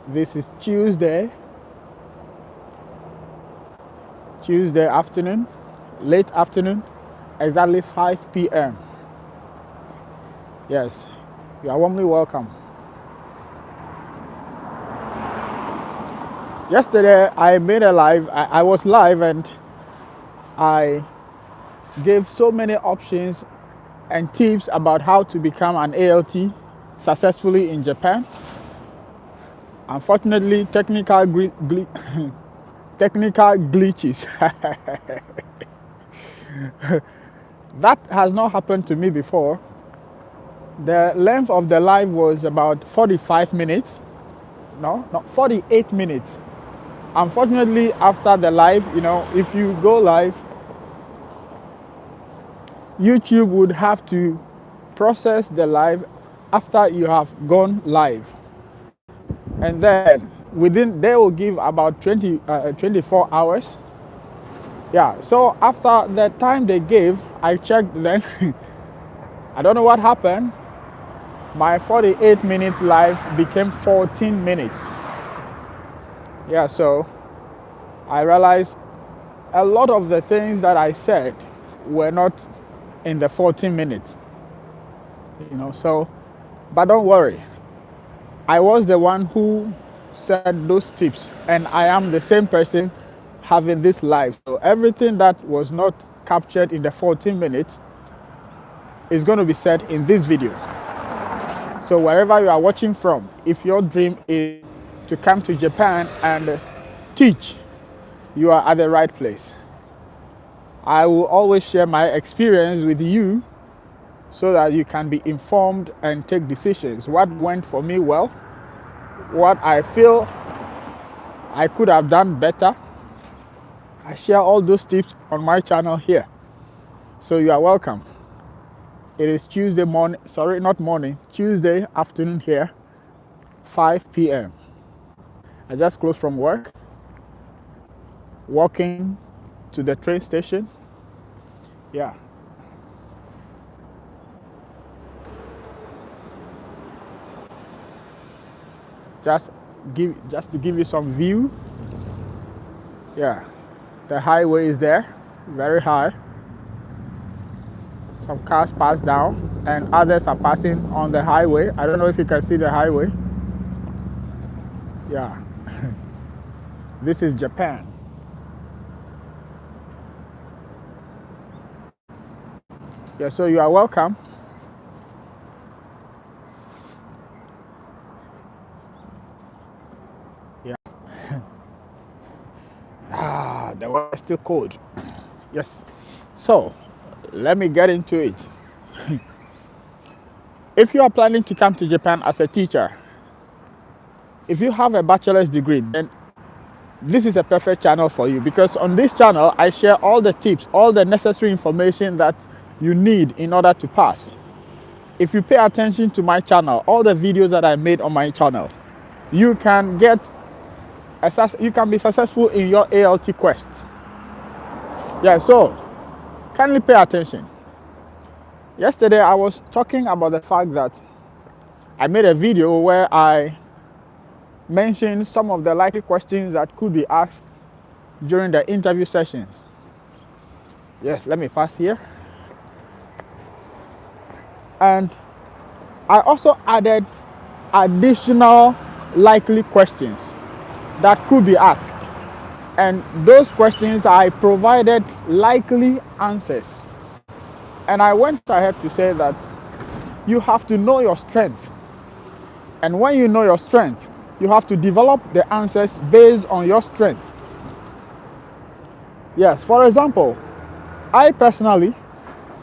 This is Tuesday afternoon, late afternoon, exactly 5 p.m. Yes, you are warmly welcome. Yesterday, I made a live. I was live and I gave so many options and tips about how to become an ALT successfully in Japan. Unfortunately, technical glitches. That has not happened to me before. The length of the live was about 45 minutes. No, not 48 minutes. Unfortunately, after the live, if you go live, YouTube would have to process the live after you have gone live. And then they will give about 24 hours. Yeah, so after the time they gave, I checked then. I don't know what happened. My 48 minutes live became 14 minutes. Yeah, so I realized a lot of the things that I said were not in the 14 minutes. But don't worry. I was the one who said those tips, and I am the same person having this live. So everything that was not captured in the 14 minutes is going to be said in this video. So wherever you are watching from, if your dream is to come to Japan and teach, you are at the right place. I will always share my experience with you so that you can be informed and take decisions. What went for me well, what I feel I could have done better. I share all those tips on my channel here. So you are welcome. It is Tuesday morning, Tuesday afternoon here, 5 p.m. I just closed from work, walking to the train station. Yeah. Just to give you some view. Yeah. The highway is there, very high. Some cars pass down and others are passing on the highway. I don't know if you can see the highway. Yeah. This is Japan. Yeah, so you are welcome. Yeah. The weather is still cold. Yes. So, let me get into it. If you are planning to come to Japan as a teacher, if you have a bachelor's degree, then this is a perfect channel for you, because on this channel, I share all the tips, all the necessary information that you need in order to pass. If you pay attention to my channel, all the videos that I made on my channel, you can be successful in your ALT quest. Yeah, so kindly pay attention. Yesterday, I was talking about the fact that I made a video where I mentioned some of the likely questions that could be asked during the interview sessions. Yes, let me pass here. And I also added additional likely questions that could be asked. And those questions, I provided likely answers. And I went ahead to say that you have to know your strength. And when you know your strength, you have to develop the answers based on your strength. Yes, for example, I personally,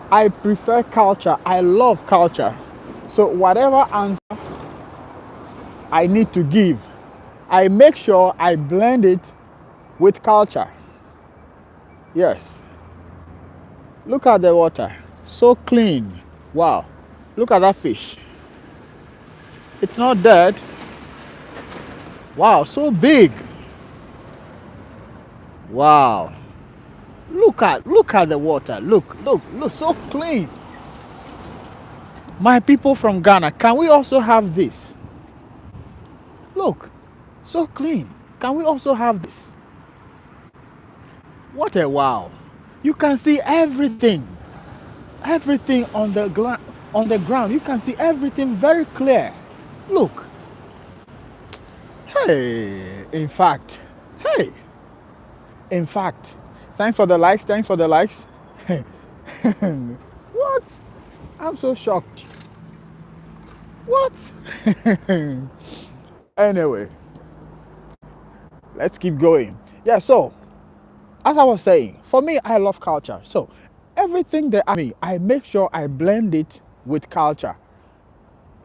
I prefer culture. I love culture. So whatever answer I need to give, I make sure I blend it with culture. Yes. Look at the water. So clean. Wow. Look at that fish. It's not dead. Wow, so big. Wow. Look at the water. Look, so clean. My people from Ghana, can we also have this? Look, So clean. Can we also have this? What a wow. You can see everything. Everything on the ground. You can see everything very clear. Look. Hey, in fact. Hey. In fact. Thanks for the likes. Thanks for the likes. What? I'm so shocked. What? Anyway, let's keep going. Yeah, so as I was saying, for me, I love culture. So everything that I make sure I blend it with culture.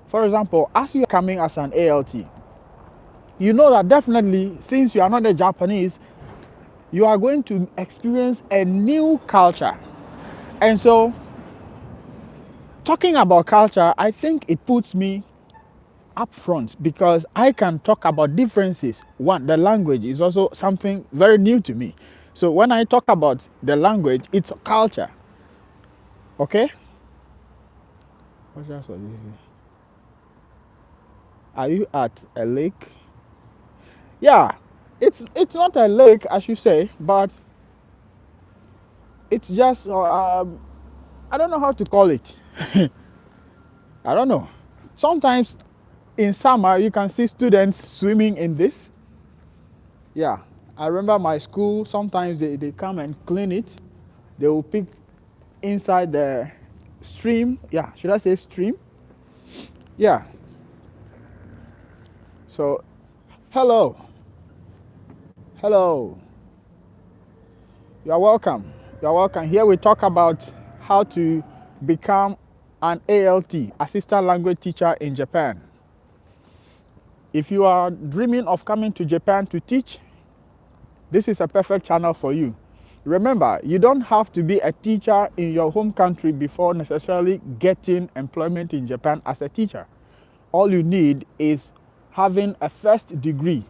For example, as you are coming as an ALT, you know that definitely, since you are not a Japanese, you are going to experience a new culture. And so, talking about culture, I think it puts me up front because I can talk about differences. One, the language is also something very new to me. So when I talk about the language, it's culture. Okay? What's that for you? Are you at a lake? Yeah, it's not a lake, as you say, but it's just I don't know how to call it. I don't know. Sometimes in summer you can see students swimming in this. Yeah, I remember my school. Sometimes they come and clean it. They will pick inside the stream. Yeah, should I say stream? Yeah. So, hello. Hello. You are welcome. You are welcome. Here we talk about how to become an ALT, assistant language teacher in Japan. If you are dreaming of coming to Japan to teach, this is a perfect channel for you. Remember, you don't have to be a teacher in your home country before necessarily getting employment in Japan as a teacher. All you need is having a first degree.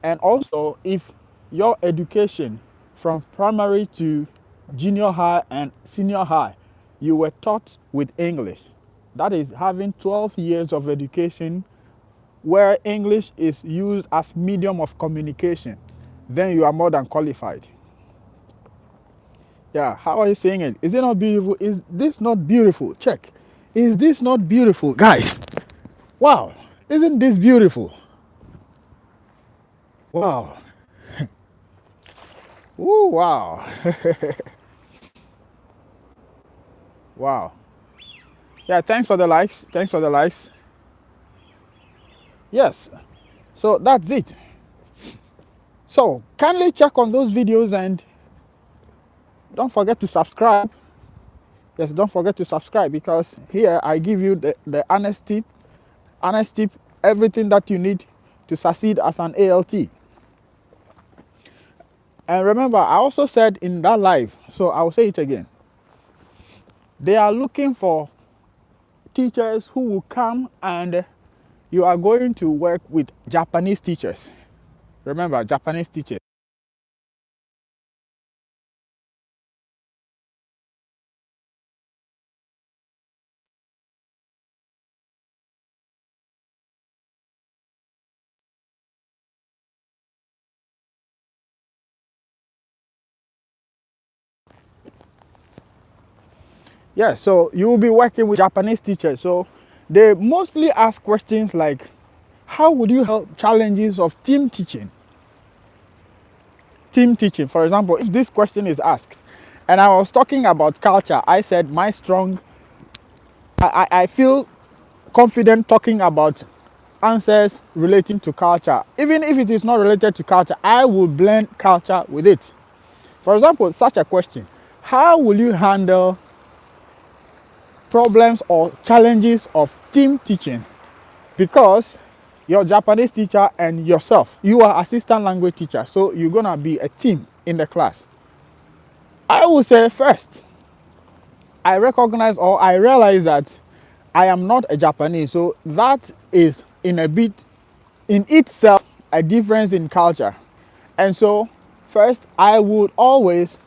And also, if your education from primary to junior high and senior high, you were taught with English. That is having 12 years of education where English is used as medium of communication, then you are more than qualified. Yeah, how are you saying it? Is it not beautiful? Is this not beautiful? Check. Is this not beautiful? Guys, wow, isn't this beautiful? Wow. Ooh, wow. Wow. Yeah, thanks for the likes. Thanks for the likes. Yes. So that's it. So kindly check on those videos and don't forget to subscribe. Yes, don't forget to subscribe because here I give you the honest tip, everything that you need to succeed as an ALT. And remember, I also said in that live, so I'll say it again. They are looking for teachers who will come and you are going to work with Japanese teachers. Remember, Japanese teachers. Yeah, so you will be working with Japanese teachers. So they mostly ask questions like, how would you help challenges of team teaching? Team teaching, for example, if this question is asked, and I was talking about culture, I said I feel confident talking about answers relating to culture. Even if it is not related to culture, I will blend culture with it. For example, such a question, how will you handle problems or challenges of team teaching? Because your Japanese teacher and yourself, you are assistant language teacher, so you're gonna be a team in the class. I will say first, I recognize or I realize that I am not a Japanese, so that is in itself a difference in culture. And so first, I would always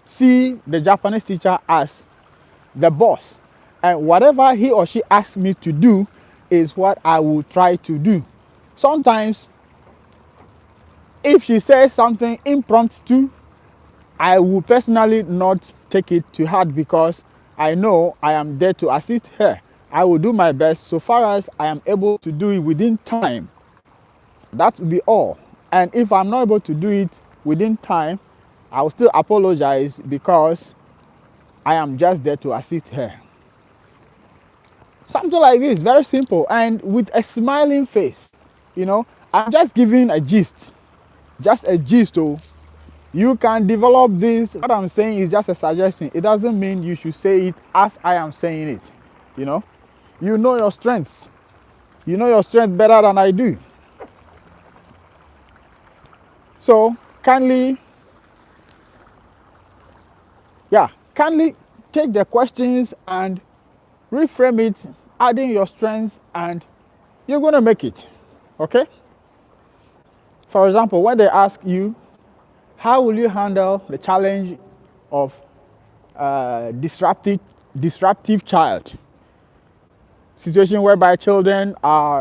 see the Japanese teacher as the boss, and whatever he or she asks me to do is what I will try to do. Sometimes If she says something impromptu, I will personally not take it to heart because I know I am there to assist her. I will do my best so far as I am able to do it within time. That will be all. And if I'm not able to do it within time, I will still apologize because I am just there to assist her. Something like this, very simple, and with a smiling face. I'm just giving a gist. Just a gist, oh. You can develop this. What I'm saying is just a suggestion. It doesn't mean you should say it as I am saying it. You know your strengths. You know your strength better than I do. So kindly take the questions and reframe it, adding your strengths, and you're going to make it. Okay? For example, when they ask you, how will you handle the challenge of disruptive child? Situation whereby children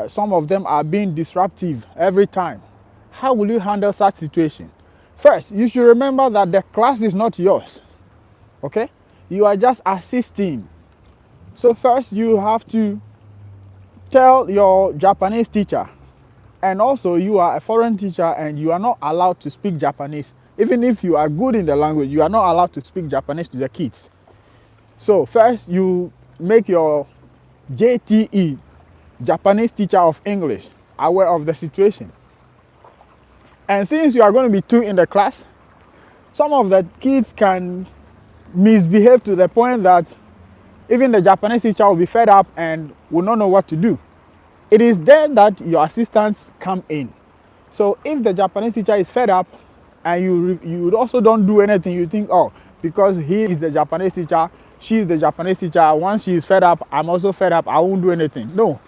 some of them are being disruptive every time. How will you handle such situation? First, you should remember that the class is not yours. Okay? You are just assisting. So first you have to tell your Japanese teacher, and also you are a foreign teacher and you are not allowed to speak Japanese. Even if you are good in the language, you are not allowed to speak Japanese to the kids. So first you make your JTE, Japanese teacher of English, aware of the situation. And since you are going to be two in the class, some of the kids can misbehave to the point that even the Japanese teacher will be fed up and will not know what to do. It is there that your assistants come in. So if the Japanese teacher is fed up and you also don't do anything, you think, oh, because he is the Japanese teacher, she is the Japanese teacher, once she is fed up, I'm also fed up, I won't do anything. No,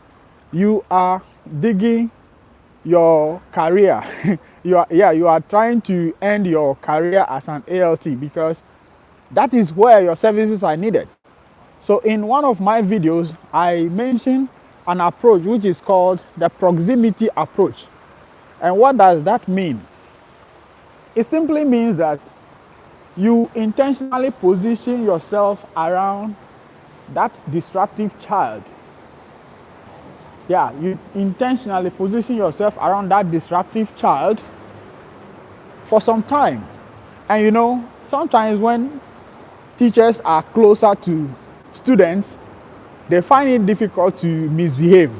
you are digging your career. you are trying to end your career as an ALT because that is where your services are needed. So in one of my videos, I mentioned an approach which is called the proximity approach. And what does that mean? It simply means that you intentionally position yourself around that disruptive child. You intentionally position yourself around that disruptive child for some time. And sometimes when teachers are closer to students, they find it difficult to misbehave.